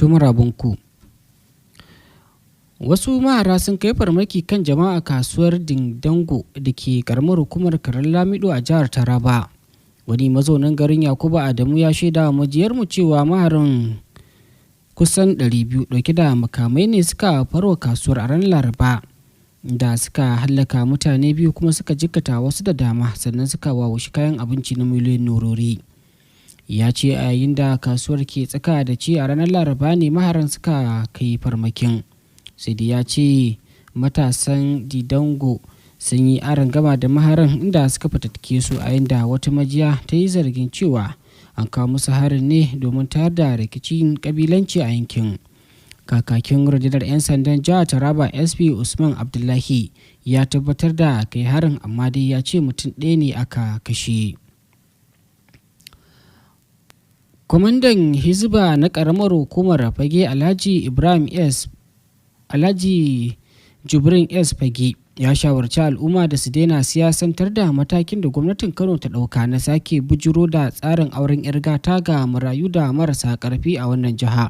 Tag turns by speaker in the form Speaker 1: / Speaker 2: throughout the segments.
Speaker 1: Tumarabunku. Wasu mahara sun kai farmaki kan jama'a kasuwar Dindango da ke karamar hukumar Karan Lamido a jihar Taraba. Wani mazaunin garin Yakubu Adamu ya shaida wa majiyarmu cewa maharin kusan 200 dauke da makamai ne suka farwa kasuwar a ranar Laraba, da suka hallaka mutane biyu kuma suka jikkata wasu da dama, sannan suka wawushi kayan abinci na miliyoyin norori. Ya ce a yayin da kasuwar ke tsaka da ci a ranar Laraba ne maharan suka kai farmakin. Sai dai ya ce matasan Didango sun yi gama da maharan inda suka fatattake su, a yanda wata majiya ta yi zargin cewa an kawo musu harin ne domin tayar da rikicin kabilanci a yankin. Kakakin rundunar 'yan sandan jihar Taraba SP Usman Abdullahi ya tabbatar da kai harin, amma dai ya ce mutum ɗaya ne aka kashe. Kwamandan Hizba na ƙaramar hukumar Fage Alhaji Jibrin S. Fage ya shawarci al'umma da su daina siyasantar da matakin da gwamnatin Kano ta ɗauka na sake bujiro da tsarin auren 'yar gata ga marayu da marasa ƙarfi a wannan jiha.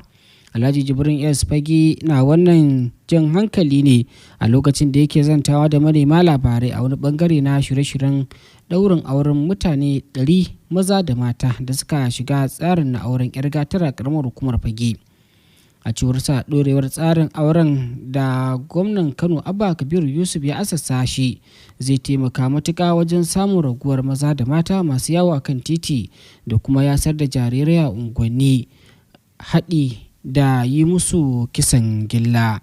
Speaker 1: Alhaji Jibrin S. Fage na wannan jan hankali ne a lokacin da yake zantawa da manema labarai a wani bangare na shirye-shiryen ɗaurin auren mutane 100 maza da mata da suka shiga tsarin na auren 'yar gatar a ƙaramar hukumar Fage. A cewar sa, ɗorewar tsarin auren da gwamnan Kano Abba Kabiru Yusuf ya asassa shi zai taimaka matuƙa wajen samun raguwar maza da mata masu yawo a kan titi da kuma yasar da jarirai a unguwanni, haɗi da yi musu kisan gilla.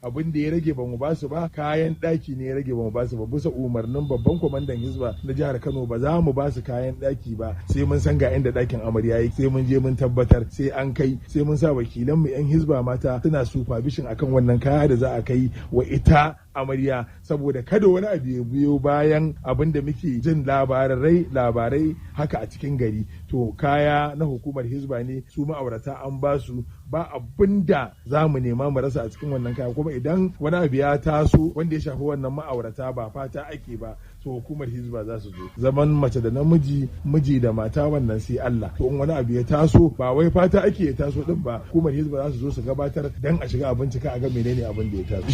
Speaker 2: Abin da ya rage ba mu ba su ba, kayan ɗaki ne ya rage ba mu ba su ba. Bisa umarnin babban kwamandan Hizba na jihar Kano ba za mu ba su kayan ɗaki ba sai mun san ga inda ɗakin amarya yake, sai mun je mun tabbatar, sai an kai, sai mun sa wakilan mu 'yan Hizba mata suna supervision akan wannan kaya da za a kai wa ita amarya, saboda kada wani abu ya biyo bayan abin da muke jin labarai haka a cikin gari. To kaya na hukumar Hizba ne, su ma'aurata an ba su, ba abin da za mu nema mu rasa a cikin wannan kaya. Kuma idan wani abu ya taso wanda ya shafi wannan ma'aurata ba fata ake ba, to hukumar Hizba za su zo. Zaman mace da namiji, miji da mata, wannan sai Allah. To in wani abu ya taso ba wai fata ake ya taso din ba, hukumar Hizba za su zo su gabatar dan a shiga a bincika a ga menene abin da ya taso.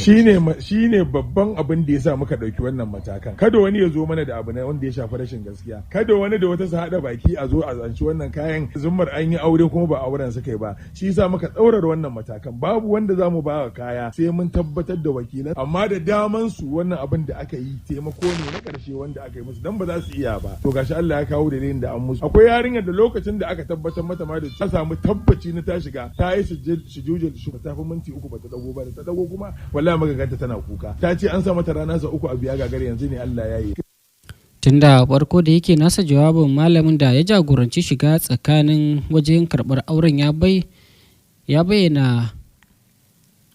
Speaker 2: Shine babban abin da ya sa muka ɗauki wannan matakan. Kada wani ya zo mana da abu wanda ya shafi rashin gaskiya. Kada wani da wata su haɗa baki a zo a zanci wannan kayan zummar an yi aure kuma ba auren suka yi ba. Shi yasa muka ɗaurar wannan matakan. Babu wanda za mu ba kaya sai mun tabbatar da wakilan, amma da daman su wannan abin da aka yi taimako ne na ƙarshe wanda aka yi musu, dan ba za su iya ba. To gashi Allah ya kawo dalilin da an musu. Akwai yarinyar da lokacin da aka tabbatar mata ma da ta samu tabbaci na ta shiga, ta yi sujujul shi ta fi minti 3 ba ta dago ba, da ta dago kuma wallahi muka ganta tana kuka. Ta ce an sa mata rana sau 3 a biya gagare, yanzu ne Allah ya yi.
Speaker 1: Tun da farko da yake nasa jawabin, malamin da ya jagoranci shiga tsakanin wajen karɓar auren ya bayyana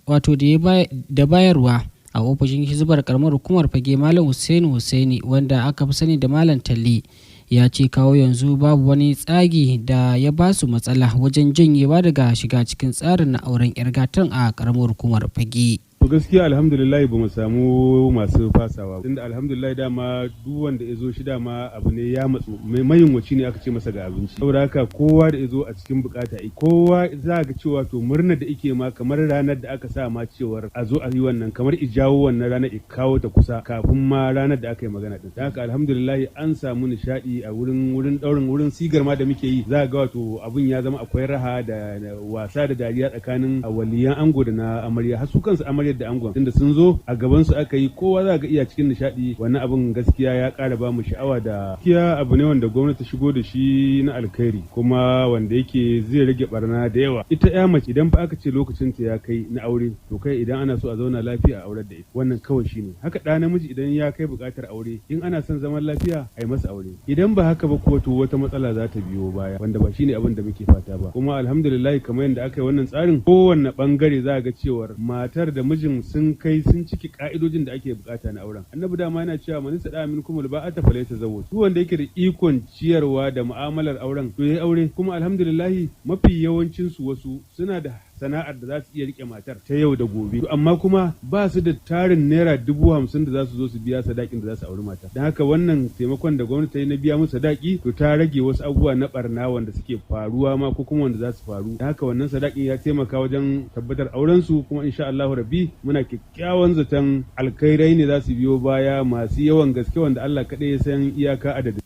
Speaker 1: wato da bayarwa a ofishin Hizbar karamar hukumar Fage, Malam Husaini wanda aka fi sani da Malam Talle, ya ce kawo yanzu babu wani tsagi da ya ba su matsala wajen janyewa daga shiga cikin tsarin na auren 'yar gatan a karamar hukumar Fage.
Speaker 3: To gaskiya alhamdulillah ba mu samu masu fasawa, tunda alhamdulillah dama duk wanda ya zo shi dama abu ne ya matsu, mai mayunwaci ne aka ce masa ga abinci, saboda haka kowa da ya zo a cikin bukata, kowa za ga cewa to murnar da ike ma kamar ranar da aka sa ma cewar a zo a yi wannan, kamar ijawo wannan ranar kawo ta kusa kafin ma ranar da aka yi magana din. Haka alhamdulillah an samu nishadi a wurin daurin, wurin sigar ma da muke yi, za ga wato abun ya zama akwai raha da wasa da dariya tsakanin waliyan ango da na amarya, har su kansu amarya da angon, tunda sun zo a gaban su aka yi, kowa za ga iya cikin nishadi. Wannan abin gaskiya ya ƙara ba mu sha'awa, da gaskiya abu ne wanda gwamnati shigo da shi na alkhairi, kuma wanda yake zai rage barna da yawa. Ita ya mace idan fa aka ce lokacin ta ya kai na aure, to kai idan ana so a zauna lafiya a aurar da ita, wannan kawai shine. Haka ɗa namiji idan ya kai buƙatar aure, in ana son zaman lafiya a yi masa aure. Idan ba haka ba ko to wata matsala za ta biyo baya, wanda ba shine abin da muke fata ba. Kuma alhamdulillah kamar yadda aka yi wannan tsarin, kowanne bangare za ga cewar matar da mijin sun ciki ka'idojin da ake bukata na auren. Annabi dama yana cewa man sada minkum alba'ata falyatazawwaj. Duk wanda yake da ikon ciyarwa da mu'amalar auren to yayi aure. Kuma alhamdulillah mafi yawancin su wasu suna da sana'ar da za su iya rike matar ta yau da gobe, amma kuma ba su da tarin naira 50,000 da za su zo su biya sadakin da za su auri mata. Don haka wannan taimakon da gwamnati ta yi na biya musu sadaki to ta rage wasu abubuwa na barna wanda suke faruwa ma ko kuma wanda za su faru. Don haka wannan sadakin ya taimaka wajen tabbatar auren su, kuma insha Allah rabbi muna kyakkyawan zaton alkhairai ne za su biyo baya masu yawan gaske wanda Allah kaɗai ya san iyaka adadin.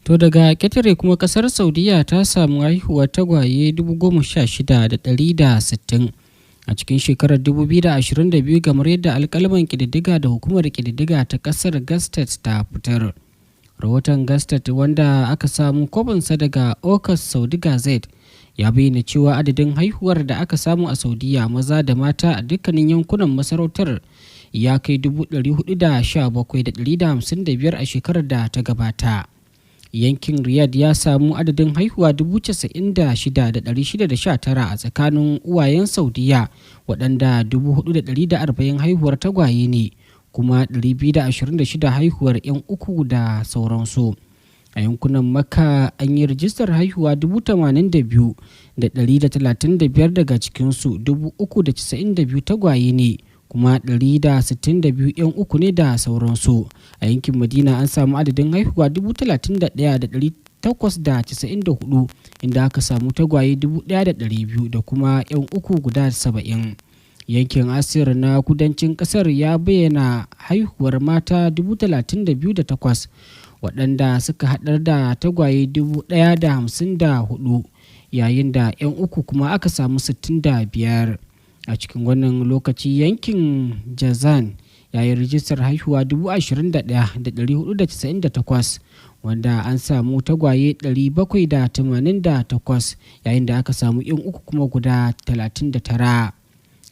Speaker 1: To daga ƙetare kuma ƙasar Saudiya ta samu haihuwar tagwaye 16,160 a cikin shekarar 2022 kamar yadda alƙalman ƙididdiga da hukumar ƙididdiga ta ƙasar Gastet ta fitar. Rahoton Gastet wanda aka samu kwabinsa daga Ocas Saudi Gazette ya bayyana cewa adadin haihuwar da aka samu a Saudiya maza da mata a dukkanin yankunan masarautar ya kai 417,155 a shekarar da ta gabata. Yankin Riyadh ya samu adadin haihuwa 96,619 a tsakanin uwayen Saudiya, waɗanda 4,140 haihuwar tagwaye ne, kuma 226 haihuwar 'yan uku da sauransu. A yankunan Makka an yi rijistar haihuwa 82,135 daga cikinsu 392 tagwaye ne, kuma 162 'yan uku ne da sauransu. A yankin Madina an samu adadin haihuwa 31,894 inda aka samu tagwaye 1,200 da kuma 'yan uku guda 70. Yankin Asir na kudancin kasar ya bayyana haihuwar mata 32,008 waɗanda suka haɗar da tagwaye 1,054 yayin da 'yan uku kuma aka samu 65. A cikin wannan lokaci yankin Jazan ya yi rijistar haihuwa 21,498 wanda an samu tagwaye 788 yayin da aka samu 'yan uku kuma guda 39.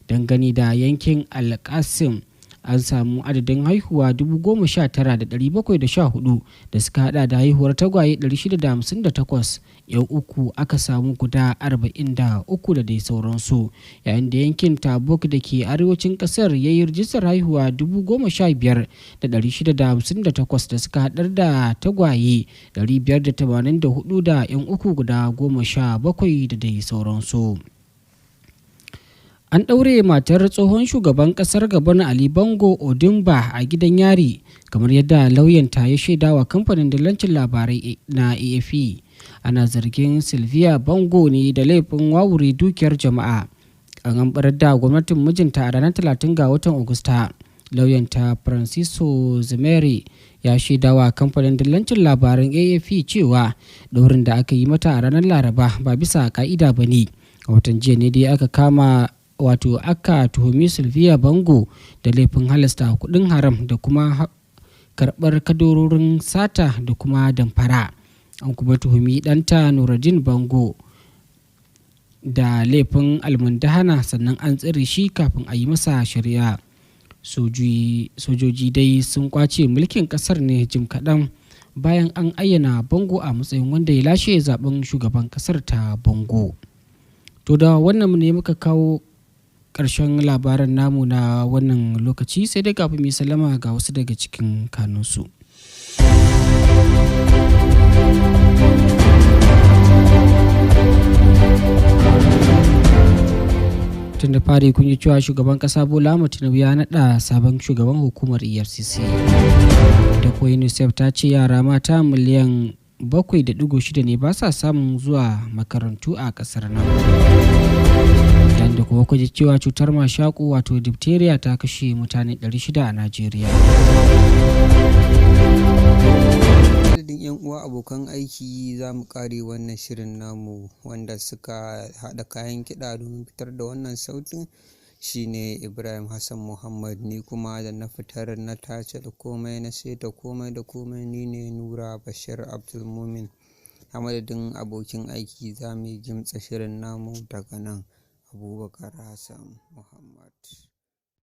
Speaker 1: Dangane da yankin Al-Qasim an samu adadin haihuwa 19,714 da suka hada da haihuwar tagwaye 658, yan uku aka samu guda 43 da dai sauransu, yayin da yankin Tabuk da ke arewacin kasar ya yi rijistar haihuwa 15,658 da suka hadar da tagwaye 584 da yan uku guda 17 da dai sauransu. An ɗaure matar tsohon shugaban ƙasar Gabon Ali Bongo Ondimba a gidan yari, kamar yadda lauyanta ya shaidawa kamfanin dillancin labarai na AFP. Ana zargin Sylvia Bongo ne da laifin wawure dukiyar jama'a. An ambarar da gwamnatin mijinta a ranar 30 ga watan Agusta. Lauyanta Francisco Zimeri ya shaidawa kamfanin dillancin labaran AFP cewa ɗaurin da aka yi mata a ranar Laraba ba bisa ka'ida ba ne. A watan jiya ne dai aka tuhumi Sylvia Bongo da laifin halasta kudin haram da kuma karbar kadororin sata da kuma damfara. An kuma tuhumi ɗanta Nuruddin Bongo da laifin almundahana, sannan an tsire shi kafin a yi masa shari'a. Sojoji dai sun kwace mulkin kasar ne jim kaɗan bayan an ayyana Bongo a matsayin wanda ya lashe zaben shugaban kasar ta Bongo. To da wannan ne muka kawo ƙarshen labaran namu na wannan lokaci, sai dai kafin mai salama ga wasu daga cikin kanunsu. Tun da fari kun yi cewa shugaban ƙasa Bola Ahmed Tinubu ya naɗa sabon shugaban hukumar EFCC. Da ko UNICEF ta ce yara mata miliyan 7.6 ne ba sa samun zuwa makarantu a ƙasar nan. Da kuma kwaje cewa cutar mashaƙo wato diphtheria ta kashe mutane 600 a Najeriya.
Speaker 4: Adadin 'yan uwa abokan aiki za mu kare wannan shirin namu, wanda suka haɗa kayan kiɗa domin fitar da wannan sautin shine Ibrahim Hassan Muhammad, ni kuma da na fitar na tace da komai na seta komai da komai ni ne Nura Bashir Abdulmumin. A madadin abokin aiki za mu gimtsa shirin namu daga nan Abubakar Hassan Muhammad.